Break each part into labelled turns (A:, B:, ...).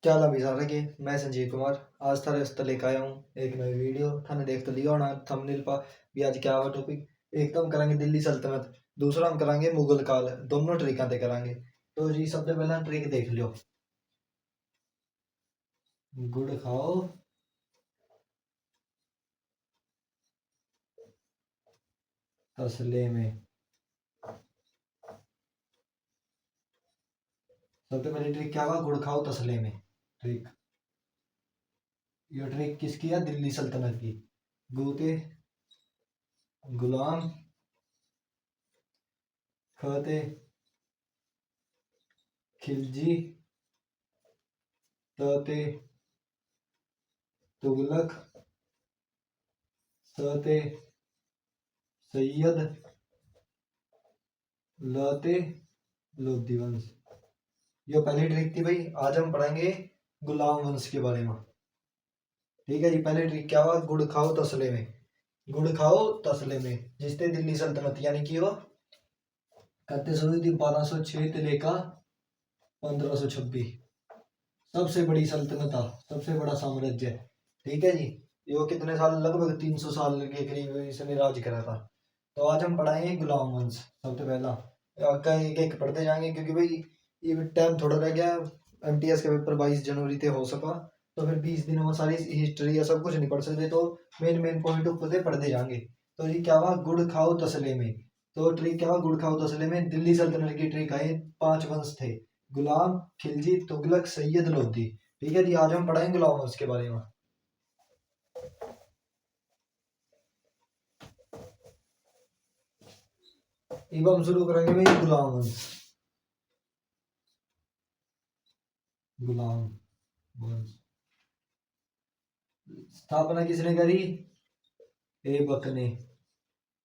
A: क्या हाल है सारे के। मैं संजीव कुमार आज थारे वास्ते लेकर आया हूँ एक नई वीडियो। थाने देख तो लिया होना थंबनेल पर भी। आज क्या हुआ टॉपिक, एक तो हम करेंगे दिल्ली सल्तनत, दूसरा हम करेंगे मुगल काल। दोनों ट्रिकां ते करांगे। तो जी सबसे पहला ट्रिक देख लियो। गुड़ खाओ तसले में। सबसे पहली ट्रिक क्या हुआ, गुड़ खाओ तसले में। ट्रिक, ये ट्रिक किसकी है? दिल्ली सल्तनत की। गुते गुलाम, खते खिलजी, तते तुगलक, सते सैयद, लते लोधी वंश। ये पहली ट्रिक थी भाई। आज हम पढ़ेंगे गुलाम वंश के बारे में। ठीक है जी। पहली ट्रिक क्या हुआ, गुड़ खाओ तसले में। गुड़ खाओ तसले में जिसते दिल्ली सल्तनत यानी कि वो कहते शुरू थी 1206 से लेकर 1526। सबसे बड़ी सल्तनत था, सबसे बड़ा साम्राज्य। ठीक है जी। ये कितने साल, लगभग 300 साल के करीब इसने राज करा था। तो आज हम पढ़ाएंगे गुलाम वंश सबसे पहला। आपका एक एक पढ़ते जाएंगे क्योंकि भाई ये टाइम थोड़ा रह गया। एमटीएस का पेपर 22 जनवरी से हो सका, तो फिर 20 दिनों में सारी हिस्ट्री या सब कुछ नहीं पढ़ सकते। तो मेन मेन पॉइंट ऊपर पढ़ते जाएंगे। तो ये क्या हुआ, गुड़ खाओ तसले में। तो ट्रिक क्या हुआ, गुड़ खाओ तसले में दिल्ली सल्तनत की ट्रिक है। 5 वंश थे, गुलाम, खिलजी, तुगलक, सैयद, लोधी। ठीक है जी। आज हम पढ़ाएंगे गुलाम वंश के बारे में। अब हम शुरू करेंगे भाई गुलाम वंश। गुलाम वंश स्थापना किसने करी? ऐबक ने,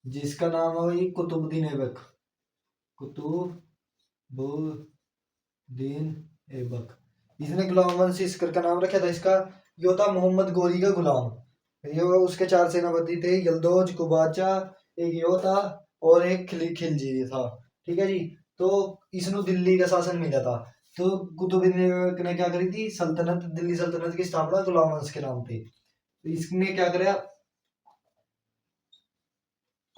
A: जिसका नाम है भाई कुतुबुद्दीन ऐबक। कुतुबुद्दीन ऐबक। इसने गुलाम वंश इस कर का नाम रखा था इसका। यो था मोहम्मद गोरी का गुलाम। ये उसके 4 सेनापति थे, यलदौज, कुबाचा, एक यो था और एक खिलजी था। ठीक है जी। तो इसनु दिल्ली का शासन मिला था। तो कुतुबुद्दीन ऐबक ने क्या करी थी, सल्तनत, दिल्ली सल्तनत की स्थापना गुलाम वंश के नाम थी। तो इसने क्या कराया,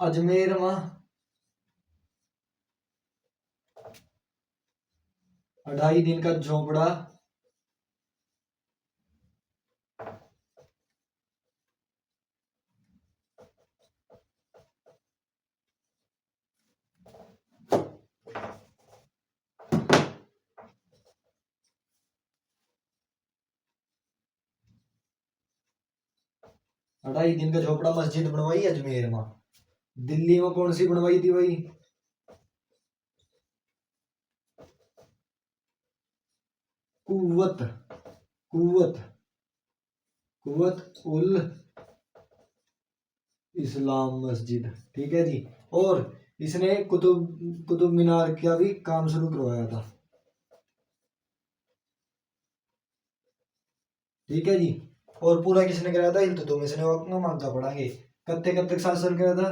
A: अजमेर में 2.5 दिन का झोपड़ा 2.5 दिन का झोपड़ा मस्जिद बनवाई अजमेर में। दिल्ली में कौन सी बनवाई थी भाई? कुवत कुवत कुवत उल इस्लाम मस्जिद। ठीक है जी। और इसने कुतुब कुतुब मीनार का भी काम शुरू करवाया था। ठीक है जी। और पूरा किसने कराया था? इल्तुतमिश ने। अपना मांगा पढ़ाएंगे कब तक शासन कराया था,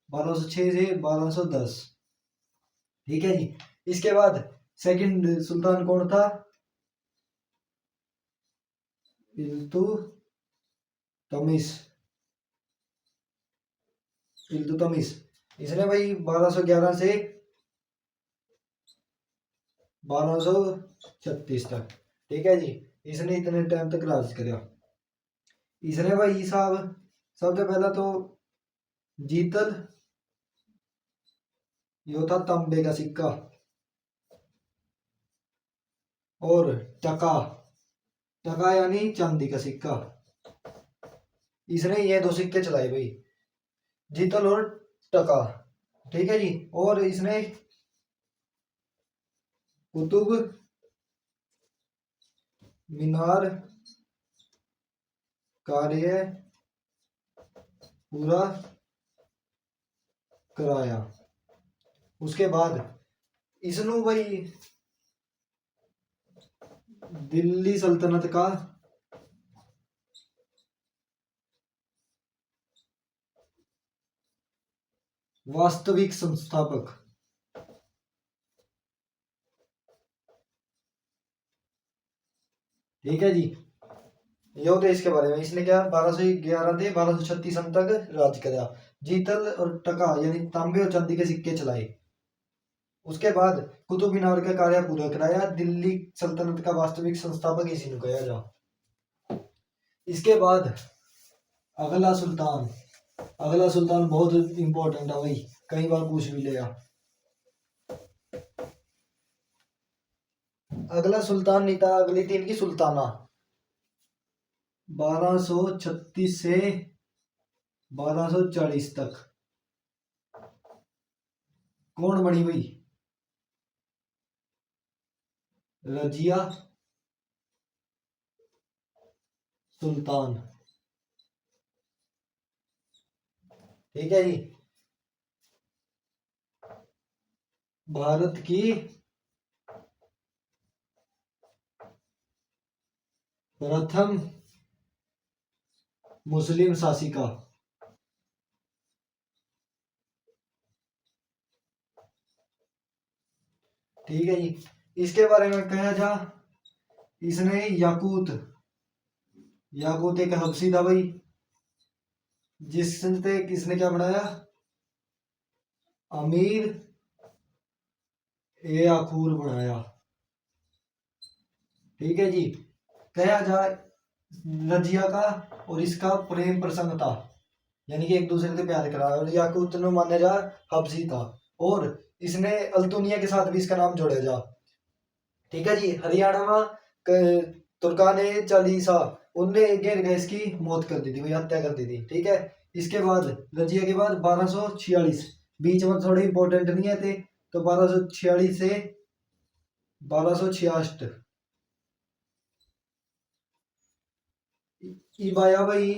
A: 1206 से 1210। ठीक है जी। इसके बाद सेकंड सुल्तान कौन था? इल्तुतमिश। इल्तुतमिश। इसने भाई 1211 से 1236 तक। ठीक है जी। इसने इतने टाइम तक राज करा। इसने भाई साहब सबसे पहला तो जीतल, यो था तांबे का सिक्का। और टका, टका यानी चांदी का सिक्का। इसने ये 2 सिक्के चलाए भाई, जीतल और टका। ठीक है जी। और इसने कुतुब मीनार कार्य पूरा कराया। उसके बाद इसनु भाई दिल्ली सल्तनत का वास्तविक संस्थापक। ठीक है जी। ये होते इसके बारे में। इसने क्या 1211 से 1236 तक राज कराया। जीतल और टका यानी तांबे और चांदी के सिक्के चलाए। उसके बाद कुतुब मीनार का कार्य पूरा कराया। दिल्ली सल्तनत का वास्तविक संस्थापक इसी ने कहा जा। इसके बाद अगला सुल्तान। अगला सुल्तान बहुत इंपॉर्टेंट है भाई, कई बार पूछ भी लिया। अगला सुल्तान नहीं था, अगली थी इनकी सुल्ताना। 1236 से 1240 तक कौन बनी भाई? रजिया सुल्तान। ठीक है जी। भारत की प्रथम मुस्लिम शासिका। ठीक है जी। इसके बारे में कहा जा, इसने याकूत, याकूत एक हबसी था भाई, जिससे किसने क्या बनाया? अमीर ए आखूर बनाया। ठीक है जी। कहा जाए रजिया का और इसका प्रेम प्रसंग था, यानी कि एक दूसरे से प्यार करा, और याकूत ने माना जा हबसी था, और इसने अल्तुनिया के साथ भी इसका नाम जोड़ा जा। ठीक है जी। हरियाणा में तुर्काने चालीसा, उनने घेर गए इसकी मौत कर दी थी, वही हत्या कर दी थी। ठीक है। इसके बाद रजिया के बाद 1246, बीच में थोड़े इंपॉर्टेंट नहीं है थे, तो 1246 से 1266 इबाया भाई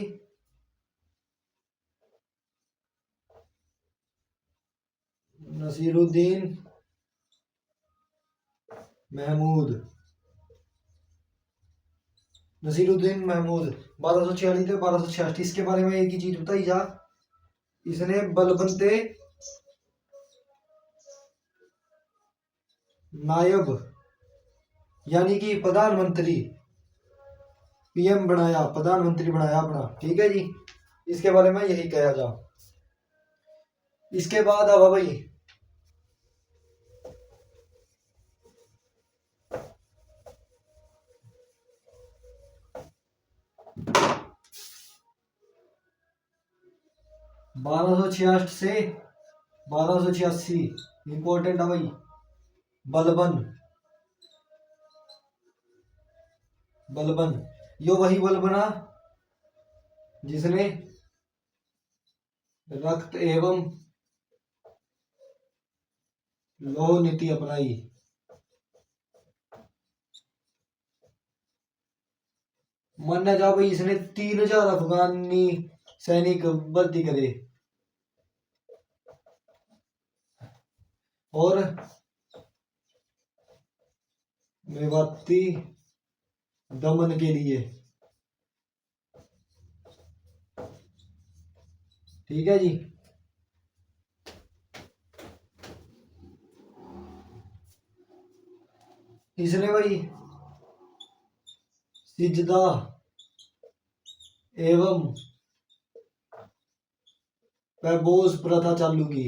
A: नसीरुद्दीन महमूद। नसीरुद्दीन महमूद 1246 से 1266। इसके बारे में एक ही चीज बताई जा, इसने बलबनते नायब यानी कि प्रधानमंत्री, पीएम बनाया, प्रधानमंत्री बनाया अपना। ठीक है जी। इसके बारे में यही कहा जा। इसके बाद अब भाई 1266 से 1286 इंपॉर्टेंट है भाई। बलबन, बलबन यो वही बलबना जिसने रक्त एवं लौह नीति अपनाई। माना जा भाई इसने 3000 अफगानी सैनिक भर्ती करे, और मेवाती दमन के लिए। ठीक है जी। इसने भाई सिजदा एवं पैबोस प्रथा चालू की।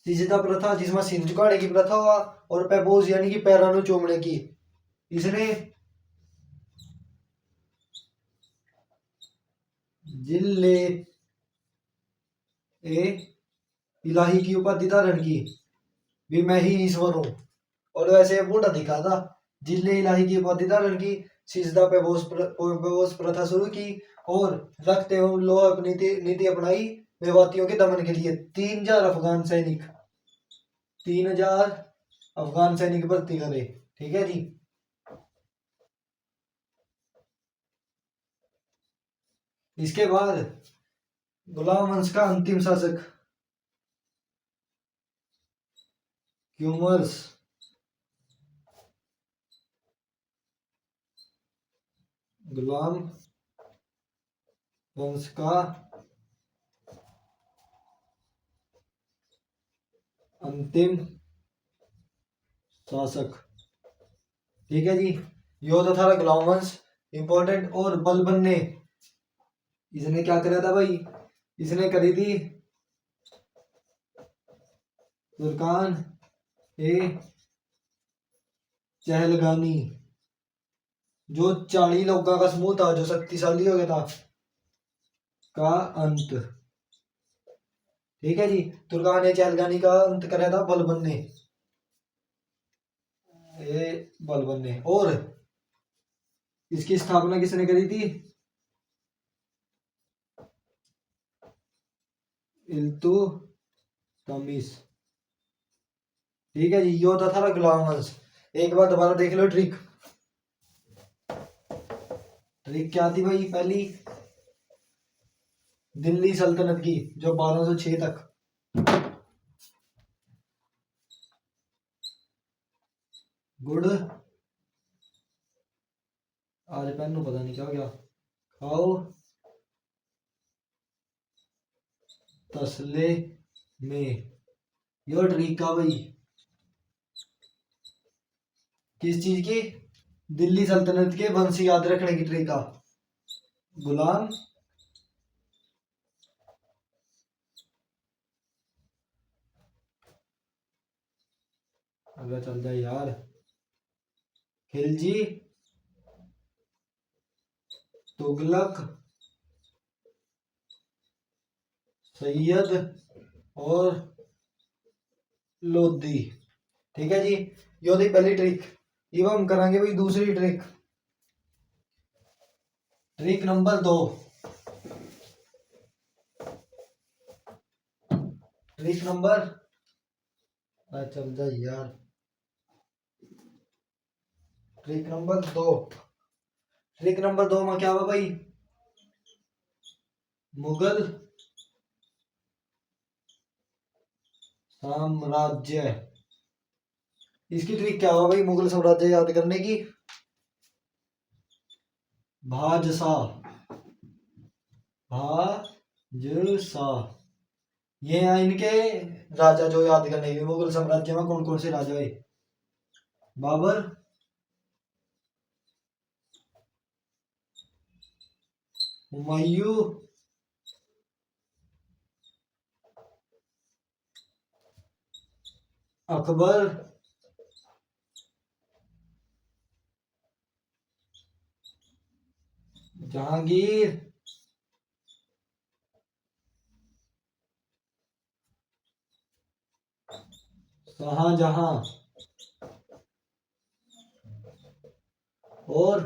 A: सिजदा प्रथा जिसमें सिर झुकाने की प्रथा हुआ, और पैबोस यानी कि पैरानु चूमने की। इसने जिले ए इलाही की उपाधि धारण की, भी मैं ही ईश्वर हूँ, और वैसे बूढ़ा दिखा था। जिले इलाही की उपाधि धारण की, सिजदा पे बोस प्रथा शुरू की, और रक्त एवं लोह नीति नीति अपनाई मेवातियों के दमन के लिए। 3000 अफगान सैनिक, 3000 अफगान सैनिक भर्ती करे। ठीक है जी। इसके बाद गुलाम वंश का अंतिम शासक क्यूमर्स, गुलाम वंश का अंतिम शासक। ठीक है जी, ये होता था गुलाम वंश इंपॉर्टेंट। और बलबन ने, इसने क्या करा था भाई, इसने करी थी तुर्कान ए चहलगानी, जो 40 लोगों का समूह था, जो शक्तिशाली हो गया था, का अंत। ठीक है जी, तुर्कान ए चहलगानी का अंत करा था बलबन ने, बलबन ने। और इसकी स्थापना किसने करी थी, इल्तुतमिश। ठीक है जी, ये होता था गुलाम वंश। एक बार दोबारा देख लो ट्रिक। ट्रिक क्या थी भाई, पहली दिल्ली सल्तनत की, जो 1206 तक, गुड़, आज पेन पता नहीं क्या हो गया, खाओ तसले में, यो ट्रिक का भाई, किस चीज की, दिल्ली सल्तनत के वंश याद रखने की ट्रिक का। गुलाम अगर चल जाए यार, खिलजी, तुगलक, सैयद और लोधी। ठीक है जी, यो थी पहली ट्रिक। अब हम करेंगे भाई दूसरी trick. Trick number 2। Trick number, चल जा यार, ट्रिक नंबर 2। ट्रिक नंबर 2 में क्या हुआ भाई, मुगल साम्राज्य। इसकी ट्रिक क्या हुआ भाई, मुगल साम्राज्य याद करने की, भाजशाह, भाजशाह, ये हैं इनके राजा जो याद करने के। मुगल साम्राज्य में कौन कौन से राजा है, बाबर, हुमायूं, अकबर, जहांगीर, शाहजहां और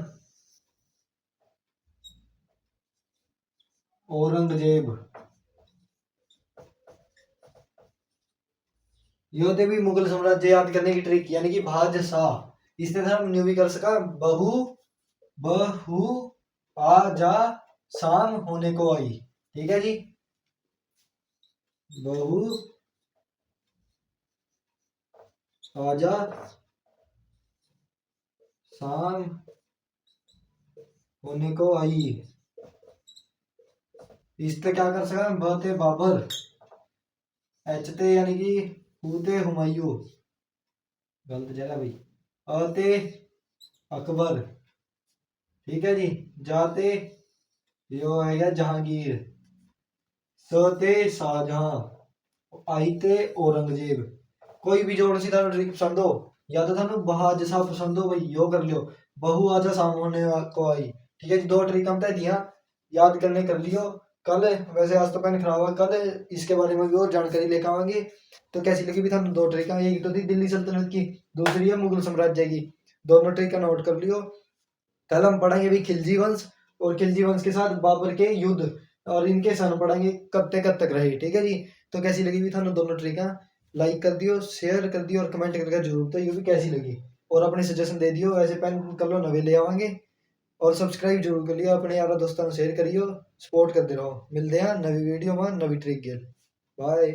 A: औरंगजेब। ये होते भी मुगल साम्राज्य याद करने की ट्रिक, यानी कि भाजशाह। इस तरह हम न्यू भी कर सका, बहु बहु आ जा शाम होने को आई। ठीक है जी, बहु आजा शाम होने को आई। इससे क्या कर सका, बते बाबर, एचते यानी कि हूते हुमायूं, गलत जगह भाई, अते अकबर। ठीक है जी, जाते यो है जहांगीर, सते शाहजहां, आईते औरंगजेब। कोई भी जोड़ सी थानू ट्रिक पसंद हो, या तो थानू बादशाह पसंद हो भाई, यो कर लियो, बहु आजा सामने को आई। ठीक है जी, 2 ट्रिक हम तय दिया, याद करने कर लियो। कल वैसे आज तो पेन खराब हुआ, कल इसके बारे में भी और जानकारी लेकर आवांगे। तो कैसी लगी भी थानू 2 ट्रिक, एक तो थी दिल्ली सल्तनत की, दूसरी है मुगल साम्राज्य की। दोनों ट्रिक का नोट कर लियो। कल हम पढ़ेंगे भी खिलजी वंश, और खिलजी वंश के साथ बाबर के युद्ध, और इनके सन पढ़ेंगे कब तक रहे। ठीक है जी, तो कैसी लगी भी थानू दोनों ट्रिक, लाइक कर दियो, शेयर कर दियो, और कमेंट करके जरूर बताइए भी कैसी लगी, और अपने सजेशन दे दियो। ऐसे पेन कर लो नवे ले आवांगे, और सब्सक्राइब जरूर कर लियो, अपने यारों दोस्तों शेयर करियो, सपोर्ट करते रहो। मिलते हैं नवी वीडियो में नवी ट्रिक गेल। बाय।